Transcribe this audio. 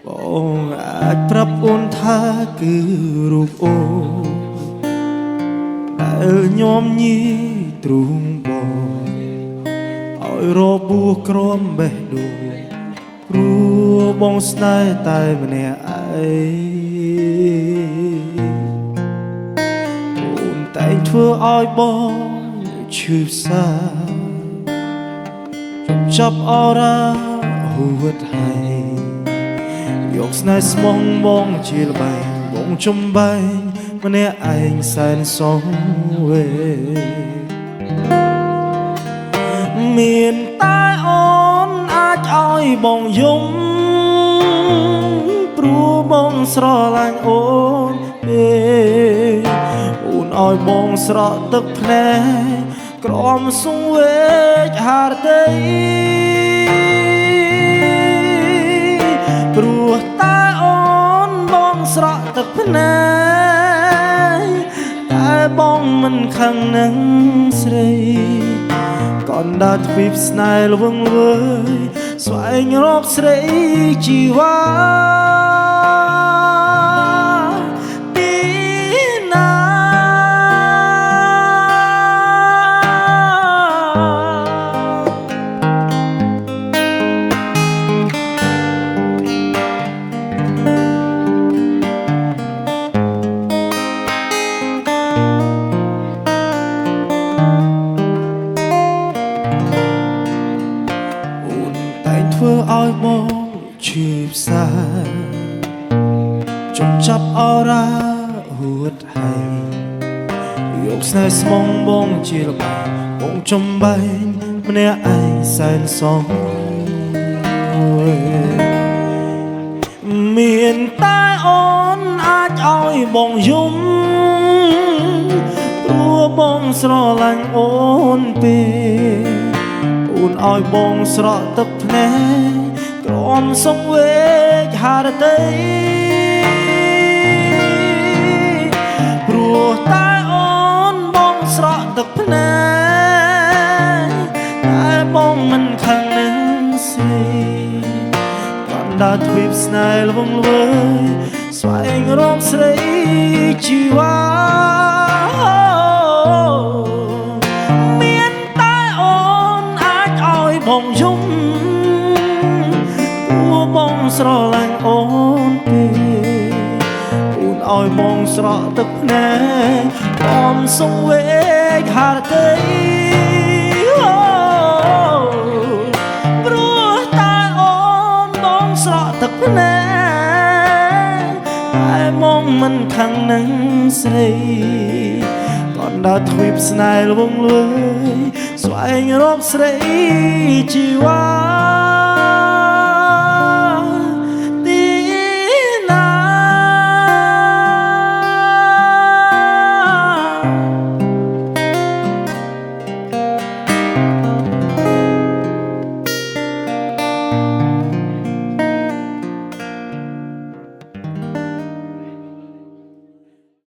បងអាចប្រាប់អូនថាគឺរូបអូនដែលញោមញីទ្រូងបងឲ្យរបួសក្រំបេះដូងព្រោះបងស្នេហ៍តែម្នាក់ឯងអូនតែងធ្វើឲ្យបងឈឺផ្សាចាប់អរ៉ាហួតហើយយកស្នេហ៍ស្មងបងជាល្បែងបងចំបែងម្នាក់ឯងសែនសងវេមានតែអូនអាចឲ្យបងយំព្រោះបងស្រឡាញ់អូនទេអូនឲ្យបងស្រក់ទឹកភ្នែកក្រំសង្វេកហារតីព្រោះតែអូនបងស្រក់ទឹកភ្នែកតែបងមិនខឹងនឹងស្រីកណ្ដាលទ្វីបស្នេហ៍ល្វឹងល្វើយស្វែងរកស្រីជីវ៉ាទីណាធ្វើឲ្យបងឈឺផ្សាចុចចាប់អរ៉ាហួតហើយយកស្នេហ៍ស្មងបងជាល្បែងបងចំបែងម្នាក់ឯងសែនសងមានតែអូនអាចឲ្យបងយំព្រោះបងស្រឡាញ់អូនពេកអូនឲ្យបងស្រក់ទឹកភ្នែកក្រំសង្វេកហារតីព្រោះតែអូនបងស្រក់ទឹកភ្នែកតែបងមិនខឹងនឹងស្រីកណ្ដាលទ្វីបស្នេហ៍ល្វឹងល្វើយស្វែងរកស្រីជីវ៉ាបងយំព្រោះបងស្រឡាញ់អូនទេអូនឲ្យបងស្រក់ទឹកភ្នែកបងសង្វេកហារតីព្រោះតែអូនបងស្រក់ទឹកភ្នែកតែបងមិនខឹងនឹងស្រីកណ្ដាលទ្វីបស្នេហ៍ល្វឹងល្វើយស្វែងរកស្រីជីវ៉ា